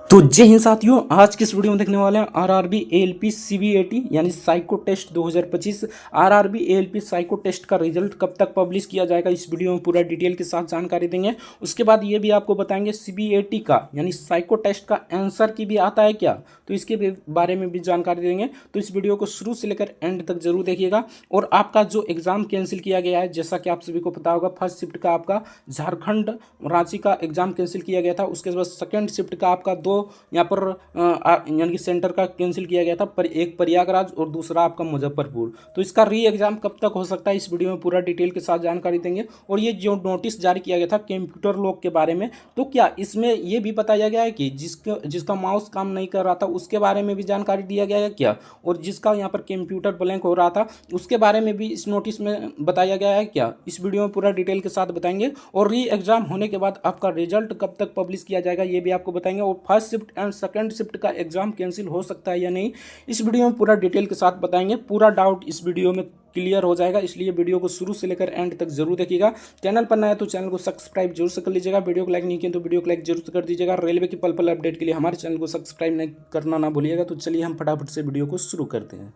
तो जय हिंद साथियों, आज की इस वीडियो में देखने वाले हैं आरआरबी एएलपी सीबीएटी यानी psycho test 2025। RRB ALP psycho test का रिजल्ट कब तक पब्लिश किया जाएगा, इस वीडियो में पूरा डिटेल के साथ जानकारी देंगे। उसके बाद ये भी आपको बताएंगे सीबीएटी का यानी साइको टेस्ट का आंसर की भी आता है क्या, तो इसके बारे में भी जानकारी देंगे। तो इस वीडियो को शुरू से लेकर एंड तक जरूर देखिएगा। और आपका जो एग्जाम कैंसिल किया गया है, जैसा कि आप सभी को पता होगा, फर्स्ट शिफ्ट का आपका झारखंड रांची का एग्जाम कैंसिल किया गया था। उसके बाद सेकेंड शिफ्ट का आपका दो यहाँ पर यानी कि सेंटर का कैंसिल किया गया था, पर एक प्रयागराज और दूसरा आपका मुजफ्फरपुर। तो इसका री एग्जाम कब तक हो सकता है, इस वीडियो में पूरा डिटेल के साथ जानकारी देंगे। और ये जो नोटिस जारी किया गया था कंप्यूटर लॉक के बारे में, तो क्या इसमें ये भी बताया गया है कि जिसका माउस काम नहीं कर रहा था उसके बारे में भी जानकारी दिया गया है क्या, और जिसका यहाँ पर कंप्यूटर ब्लैंक हो रहा था उसके बारे में भी इस नोटिस में बताया गया है क्या, इस वीडियो में पूरा डिटेल के साथ बताएंगे। और री एग्जाम होने के बाद आपका रिजल्ट कब तक पब्लिश किया जाएगा ये भी आपको बताएंगे। और first shift and second shift का एग्जाम कैंसिल हो सकता है या नहीं, इस वीडियो में पूरा डिटेल के साथ बताएंगे। पूरा डाउट इस वीडियो में क्लियर हो जाएगा, इसलिए वीडियो को शुरू से लेकर एंड तक जरूर देखिएगा। चैनल पर नया है तो चैनल को सब्सक्राइब जरूर से कर लीजिएगा। वीडियो को लाइक नहीं किया तो वीडियो को लाइक जरूर से कर दीजिएगा। रेलवे की पल पल अपडेट के लिए हमारे चैनल को सब्सक्राइब नहीं करना ना भूलिएगा। तो चलिए हम फटाफट से वीडियो को शुरू करते हैं।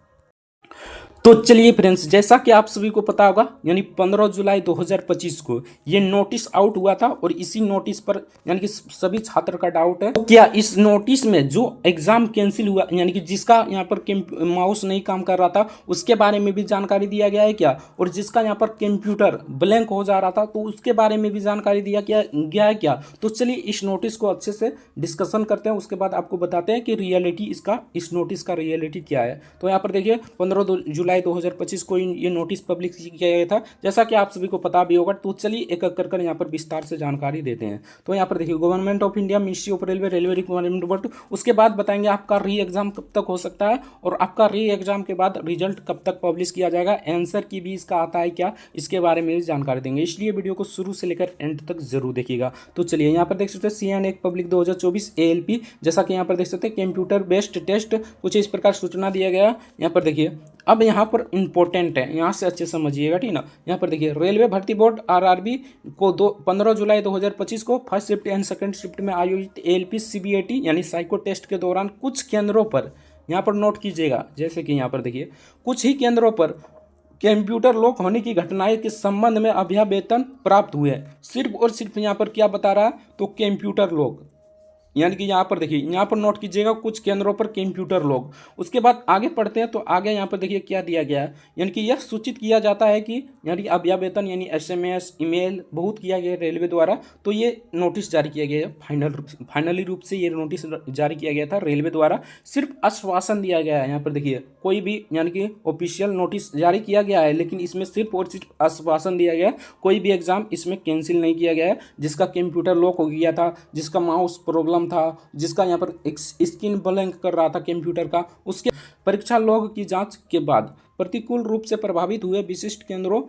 तो चलिए फ्रेंड्स, जैसा कि आप सभी को पता होगा, यानी 15 जुलाई 2025 को ये नोटिस आउट हुआ था। और इसी नोटिस पर यानी कि सभी छात्र का डाउट है, तो क्या इस नोटिस में जो एग्जाम कैंसिल हुआ यानी कि जिसका यहाँ पर माउस नहीं काम कर रहा था उसके बारे में भी जानकारी दिया गया है क्या, और जिसका यहाँ पर कंप्यूटर ब्लैंक हो जा रहा था तो उसके बारे में भी जानकारी दिया गया है क्या। तो चलिए इस नोटिस को अच्छे से डिस्कशन करते हैं, उसके बाद आपको बताते हैं कि रियलिटी इस नोटिस का रियलिटी क्या है। तो यहाँ पर देखिए 15 जुलाई 2025 को ये नोटिस पब्लिश किया गया था, जैसा कि आप सभी को पता भी होगा। तो चलिए एक एक कर यहाँ पर विस्तार से जानकारी देते हैं। तो यहाँ पर देखिए government of India, ministry of railway, railway requirement board. उसके बाद बताएंगे आपका री एग्जाम कब तक हो सकता है, और आपका री एग्जाम के बाद रिजल्ट कब तक पब्लिश किया जाएगा, आंसर की भी इसका आता है क्या, इसके बारे में भी जानकारी देंगे। इसलिए वीडियो को शुरू से लेकर एंड तक जरूर देखिएगा। तो चलिए यहाँ पर देख सकते हैं CN1 पब्लिक 2024 ALP, जैसा कि यहाँ पर देख सकते हैं कंप्यूटर बेस्ड टेस्ट, कुछ इस प्रकार सूचना दिया गया। यहाँ पर देखिए अब यहाँ पर इंपॉर्टेंट है, यहाँ से अच्छे समझिएगा, ठीक ना। यहाँ पर देखिए रेलवे भर्ती बोर्ड RRB को 15 जुलाई 2025 को first shift and second shift में आयोजित ALP CBAT यानी साइको टेस्ट के दौरान कुछ केंद्रों पर, यहाँ पर नोट कीजिएगा, जैसे कि यहाँ पर देखिए कुछ ही केंद्रों पर कंप्यूटर लॉक होने की घटनाएं के संबंध में अभ्यावेतन प्राप्त हुए हैं। सिर्फ और सिर्फ यहाँ पर क्या बता रहा है, तो कंप्यूटर लॉक, यानी कि यहाँ पर देखिए, यहाँ पर नोट कीजिएगा कुछ केंद्रों पर कंप्यूटर लॉक। उसके बाद आगे पढ़ते हैं, तो आगे यहाँ पर देखिए क्या दिया गया है, यानी कि यह सूचित किया जाता है कि यानी अभ्यावेतन यानी SMS ईमेल बहुत किया गया रेलवे द्वारा। तो ये नोटिस जारी किया गया है, फाइनली रूप से ये नोटिस जारी किया गया था रेलवे द्वारा। सिर्फ आश्वासन दिया गया है, यहाँ पर देखिए कोई भी यानी कि ऑफिशियल नोटिस जारी किया गया है, लेकिन इसमें सिर्फ और सिर्फ आश्वासन दिया गया है। कोई भी एग्जाम इसमें कैंसिल नहीं किया गया है। जिसका कंप्यूटर लॉक हो गया था, जिसका माउस प्रॉब्लम था, जिसका यहाँ पर एक स्क्रीन ब्लैंक कर रहा था कंप्यूटर का, उसके परीक्षा लॉग की जांच के बाद प्रतिकूल रूप से प्रभावित हुए विशिष्ट केंद्रों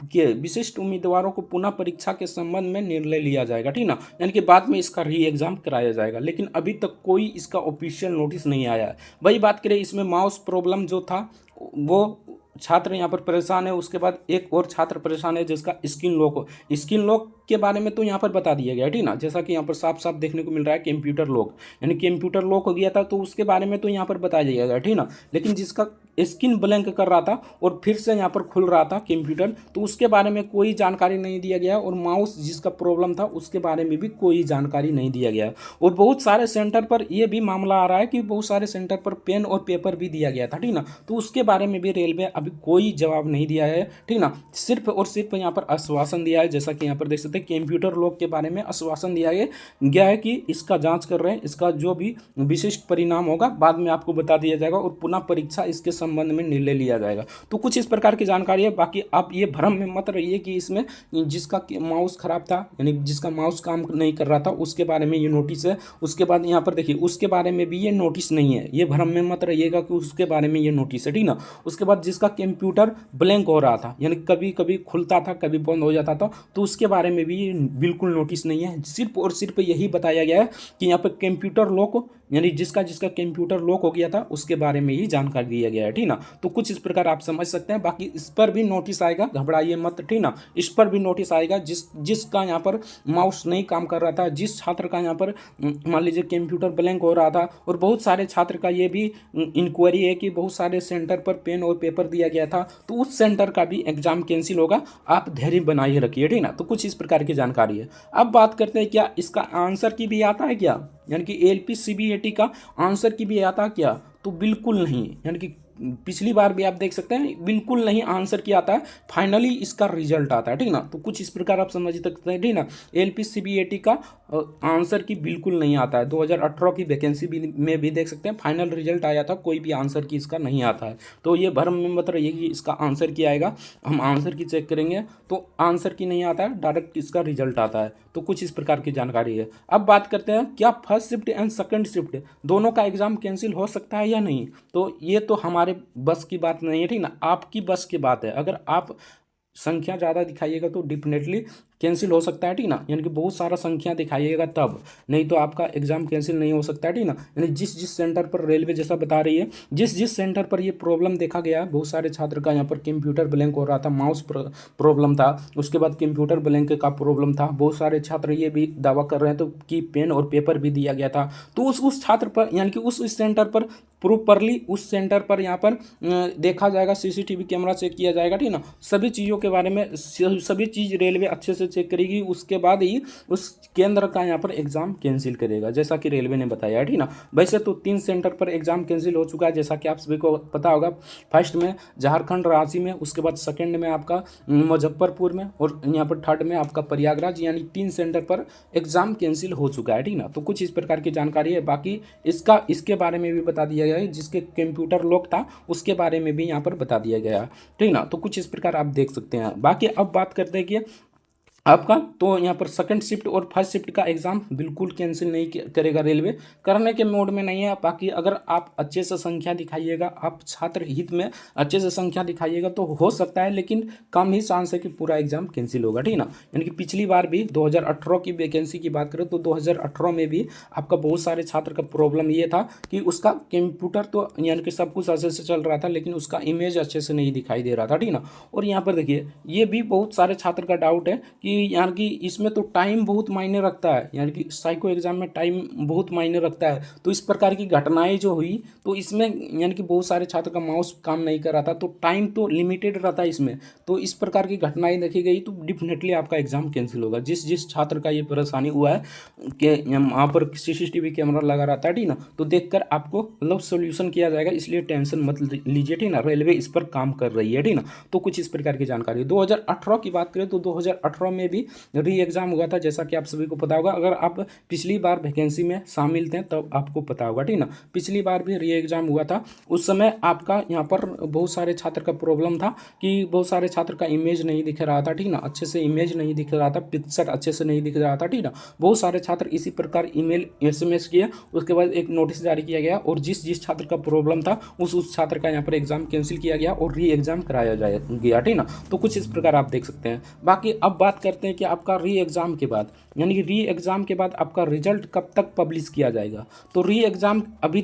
के विशिष्ट उम्मीदवारों को पुनः परीक्षा के संबंध में निर्णय लिया जाएगा, ठीक ना। यानी कि बाद में इसका री एग्जाम कराया जाएगा, लेकिन अभी तक कोई इसका ऑफिशियल नोटिस नहीं आया है। वही बात करें, इसमें माउस प्रॉब्लम जो था वो छात्र यहाँ पर परेशान है। उसके बाद एक और छात्र परेशान है जिसका स्क्रीन लॉक हो, स्क्रीन लॉक के बारे में तो यहाँ पर बता दिया गया, ठीक ना। जैसा कि यहाँ पर साफ साफ देखने को मिल रहा है कंप्यूटर लॉक, यानी कंप्यूटर लॉक हो गया था तो उसके बारे में तो यहाँ पर बता दिया गया, ठीक ना। लेकिन जिसका स्क्रीन ब्लैंक कर रहा था और फिर से यहाँ पर खुल रहा था कंप्यूटर, तो उसके बारे में कोई जानकारी नहीं दिया गया। और माउस जिसका प्रॉब्लम था उसके बारे में भी कोई जानकारी नहीं दिया गया। और बहुत सारे सेंटर पर यह भी मामला आ रहा है कि बहुत सारे सेंटर पर पेन और पेपर भी दिया गया था, ठीक ना। तो उसके बारे में भी रेलवे अभी कोई जवाब नहीं दिया है, ठीक ना। सिर्फ और सिर्फ यहाँ पर आश्वासन दिया है, जैसा कि यहाँ पर देख सकते हैं कंप्यूटर लॉक के बारे में आश्वासन दिया गया है कि इसका जांच कर रहे हैं, इसका जो भी विशिष्ट परिणाम होगा बाद में आपको बता दिया जाएगा और पुनः परीक्षा इसके संबंध में निर्णय लिया जाएगा। तो कुछ इस प्रकार की जानकारी है। बाकी आप ये भ्रम में मत रहिए कि इसमें जिसका माउस खराब था यानी जिसका माउस काम नहीं कर रहा था उसके बारे में ये नोटिस है। उसके बाद यहाँ पर देखिए उसके बारे में भी ये नोटिस नहीं है, ये भ्रम में मत रहिएगा कि उसके बारे में ये नोटिस है, ठीक ना। उसके बाद जिसका कंप्यूटर ब्लैंक हो रहा था यानी कभी कभी खुलता था कभी बंद हो जाता था, तो उसके बारे में भी भी बिल्कुल नोटिस नहीं है। सिर्फ और सिर्फ यही बताया गया है कि यहाँ पर कंप्यूटर लॉक, यानी जिसका कंप्यूटर लॉक हो गया था उसके बारे में ही जानकारी दिया गया है, ठीक ना। तो कुछ इस प्रकार आप समझ सकते हैं। बाकी इस पर भी नोटिस आएगा, घबराइए मत, ठीक ना। इस पर भी नोटिस आएगा जिसका यहाँ पर माउस नहीं काम कर रहा था, जिस छात्र का यहाँ पर मान लीजिए कंप्यूटर ब्लैंक हो रहा था, और बहुत सारे छात्र का ये भी इंक्वायरी है कि बहुत सारे सेंटर पर पेन और पेपर दिया गया था, तो उस सेंटर का भी एग्जाम कैंसिल होगा। आप धैर्य बनाए रखिए, ठीक ना। तो कुछ इस प्रकार की जानकारी है। अब बात करते हैं क्या इसका आंसर की भी आता है क्या, यानी कि एलपी सीबीएटी का आंसर की भी आता क्या, तो बिल्कुल नहीं। यानी कि पिछली बार भी आप देख सकते हैं बिल्कुल नहीं आंसर की आता है, फाइनली इसका रिजल्ट आता है, ठीक ना। तो कुछ इस प्रकार आप समझ सकते हैं, ठीक ना। एलपी सीबीएटी का आंसर की बिल्कुल नहीं आता है। 2018 की वैकेंसी में भी देख सकते हैं फाइनल रिजल्ट आया था, कोई भी आंसर की इसका नहीं आता है। तो ये भ्रम में मत रहिए कि इसका आंसर की आएगा, हम आंसर की चेक करेंगे तो आंसर की नहीं आता है, डायरेक्ट इसका रिजल्ट आता है। तो कुछ इस प्रकार की जानकारी है। अब बात करते हैं क्या first shift and second shift दोनों का एग्जाम कैंसिल हो सकता है या नहीं। तो ये तो हमारे बस की बात नहीं है, ठीक ना, आपकी बस की बात है। अगर आप संख्या ज़्यादा दिखाइएगा तो डेफिनेटली कैंसिल हो सकता है, ठीक ना। यानी कि बहुत सारा संख्या दिखाइएगा तब, नहीं तो आपका एग्जाम कैंसिल नहीं हो सकता है, ठीक ना। यानी जिस जिस सेंटर पर रेलवे जैसा बता रही है, जिस जिस सेंटर पर ये प्रॉब्लम देखा गया है, बहुत सारे छात्र का यहाँ पर कंप्यूटर ब्लैंक हो रहा था, माउस प्रॉब्लम था, उसके बाद कंप्यूटर ब्लैंक का प्रॉब्लम था, बहुत सारे छात्र ये भी दावा कर रहे हैं तो कि पेन और पेपर भी दिया गया था। तो उस छात्र पर यानी कि उस सेंटर पर प्रॉपरली उस सेंटर पर यहाँ पर देखा जाएगा, सीसीटीवी कैमरा चेक किया जाएगा, ठीक ना। सभी चीज़ों के बारे में सभी चीज़ रेलवे अच्छे से चेक करेगी, उसके बाद ही उस केंद्र का यहाँ पर एग्जाम कैंसिल करेगा, जैसा कि रेलवे ने बताया, ठीक ना। वैसे तो 3 सेंटर पर एग्जाम कैंसिल हो चुका है, जैसा कि आप सभी को पता होगा। फर्स्ट में झारखंड रांची में, उसके बाद सेकेंड में आपका मुजफ्फरपुर में, और यहाँ पर थर्ड में आपका प्रयागराज, यानी 3 सेंटर पर एग्जाम कैंसिल हो चुका है, ठीक ना। तो कुछ इस प्रकार की जानकारी है। बाकी इसके बारे में भी बता दिया गया है, जिसके कंप्यूटर लॉक था उसके बारे में भी यहाँ पर बता दिया गया है, ठीक ना। तो कुछ इस प्रकार आप देख सकते हैं। बाकी अब बात करते हैं कि आपका तो यहाँ पर सेकंड शिफ्ट और फर्स्ट शिफ्ट का एग्जाम बिल्कुल कैंसिल नहीं करेगा रेलवे, करने के मोड में नहीं है। बाकी अगर आप अच्छे से संख्या दिखाइएगा, आप छात्र हित में अच्छे से संख्या दिखाइएगा तो हो सकता है, लेकिन कम ही चांस है कि पूरा एग्जाम कैंसिल होगा, ठीक ना। यानी कि पिछली बार भी 2018 की वैकेंसी की बात करें तो 2018 में भी आपका बहुत सारे छात्र का प्रॉब्लम ये था कि उसका कंप्यूटर तो यानी कि सब कुछ अच्छे से चल रहा था, लेकिन उसका इमेज अच्छे से नहीं दिखाई दे रहा था, ठीक ना। और यहाँ पर देखिए ये भी बहुत सारे छात्र का डाउट है कि यानी कि इसमें तो टाइम बहुत मायने रखता है, यानी कि साइको एग्जाम में टाइम बहुत मायने रखता है। तो इस प्रकार की घटनाएं जो हुई तो इसमें यानी कि बहुत सारे छात्र का माउस काम नहीं कर रहा था, तो टाइम तो लिमिटेड रहता है इसमें। तो इस प्रकार की घटनाएं देखी गई तो डेफिनेटली आपका एग्जाम कैंसिल होगा। जिस जिस छात्र का ये परेशानी हुआ है कि वहाँ पर सीसीटीवी कैमरा लगा रहता है, ठीक ना, तो देखकर आपको मतलब सोल्यूशन किया जाएगा, इसलिए टेंशन मत लीजिए, ठीक ना। रेलवे इस पर काम कर रही है, ठीक ना। तो कुछ इस प्रकार की जानकारी। 2018 की बात करें तो 2018 में भी री एग्जाम हुआ था, जैसा कि आप सभी को पता होगा। अगर आप पिछली बार वैकेंसी में शामिल थे तब आपको पता होगा, ठीक ना। पिछली बार भी री एग्जाम हुआ था, उस समय आपका यहाँ पर बहुत सारे छात्र का प्रॉब्लम था कि बहुत सारे छात्र का इमेज नहीं दिख रहा था, ठीक ना, अच्छे से इमेज नहीं दिख रहा था, पिक्चर अच्छे से नहीं दिख रहा था, ठीक ना। बहुत सारे छात्र इसी प्रकार ईमेल SMS किए, उसके बाद एक नोटिस जारी किया गया और जिस जिस छात्र का प्रॉब्लम था उस छात्र का यहाँ पर एग्जाम कैंसिल किया गया और री एग्जाम कराया गया, ठीक ना। तो कुछ इस प्रकार आप देख सकते हैं। बाकी अब बात करते हैं कि आपका री एग्जाम के बाद यानी कि री एग्जाम के बाद आपका रिजल्ट कब तक पब्लिश किया जाएगा। तो री एग्जाम अभी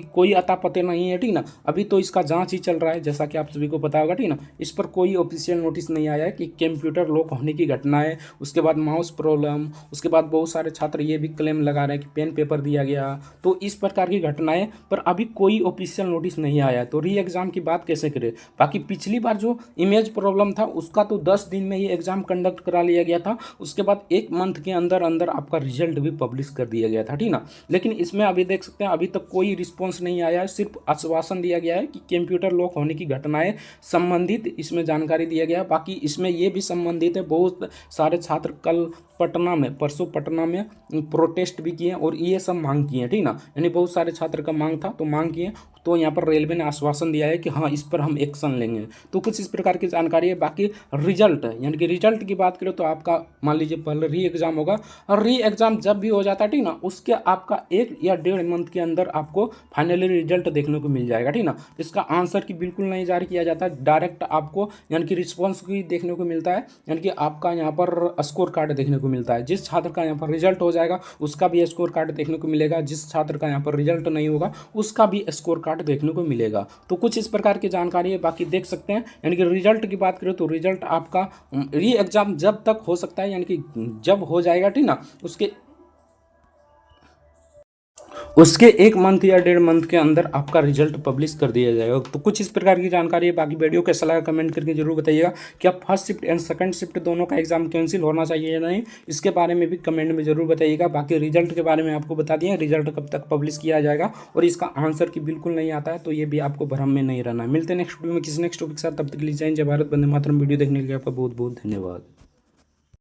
कोई अता पते नहीं है, ठीक ना। अभी तो इसका जांच ही चल रहा है, जैसा कि आप सभी को पता होगा, ठीक ना। इस पर कोई ऑफिशियल नोटिस नहीं आया है कि कंप्यूटर लॉक होने की घटनाएं, उसके बाद माउस प्रॉब्लम, उसके बाद बहुत सारे छात्र ये भी क्लेम लगा रहे हैं कि पेन पेपर दिया गया। तो इस प्रकार की घटनाएं पर अभी कोई ऑफिशियल नोटिस नहीं आया है, तो री एग्जाम की बात कैसे करें। बाकी पिछली बार जो इमेज प्रॉब्लम था उसका तो 10 दिन में ही एग्जाम कंडक्ट करा लिया गया था, उसके बाद 1 मंथ के अंदर अंदर आपका रिजल्ट भी पब्लिश कर दिया गया था, ठीक ना। लेकिन इसमें अभी देख सकते हैं अभी तक कोई रिस्पॉन्स नहीं आया है, सिर्फ आश्वासन दिया गया है कि कंप्यूटर लॉक होने की घटनाएं संबंधित इसमें जानकारी दिया गया। बाकी इसमें ये भी संबंधित है, बहुत सारे छात्र कल परसों पटना में प्रोटेस्ट भी किए और ये सब मांग किए, ठीक ना। यानी बहुत सारे छात्र का मांग था तो मांग किए, तो यहाँ पर रेलवे ने आश्वासन दिया है कि हाँ इस पर हम एक्शन लेंगे। तो कुछ इस प्रकार की जानकारी है। बाकी रिजल्ट यानी कि रिजल्ट की बात करें तो आपका मान लीजिए पहले री एग्ज़ाम होगा, और री एग्ज़ाम जब भी हो जाता है ठीक ना, उसके आपका 1 या 1.5 मंथ के अंदर आपको फाइनली रिजल्ट देखने को मिल जाएगा ठीक ना। इसका आंसर की बिल्कुल नहीं जारी किया जाता, डायरेक्ट आपको यानी कि रिस्पॉन्स की देखने को मिलता है, यानी कि आपका यहाँ पर स्कोर कार्ड देखने को मिलता है। जिस छात्र का यहाँ पर रिजल्ट हो जाएगा उसका भी स्कोर कार्ड देखने को मिलेगा, जिस छात्र का यहाँ पर रिजल्ट नहीं होगा उसका भी स्कोर कार्ड देखने को मिलेगा। तो कुछ इस प्रकार की जानकारी है, बाकी देख सकते हैं। यानी कि रिजल्ट की बात करें तो रिजल्ट आपका री एग्ज़ाम जब तक हो सकता है, यानी कि जब हो जाएगा ठीक ना, उसके 1 मंथ या 1.5 मंथ के अंदर आपका रिजल्ट पब्लिश कर दिया जाएगा। तो कुछ इस प्रकार की जानकारी है। बाकी वीडियो कैसा लगा कमेंट करके जरूर बताइएगा। क्या first shift and second shift दोनों का एग्जाम कैंसिल होना चाहिए या नहीं, इसके बारे में भी कमेंट में जरूर बताइएगा। बाकी रिजल्ट के बारे में आपको बता दिया, रिजल्ट कब तक पब्लिश किया जाएगा और इसका आंसर की बिल्कुल नहीं आता है, तो ये भी आपको भ्रम में नहीं रहना है। मिलते हैं नेक्स्ट वीडियो में किसी नेक्स्ट टॉपिक के साथ, तब तक के लिए जय हिंद, जय भारत, वंदे मातरम। वीडियो देखने के लिए आपका बहुत बहुत धन्यवाद।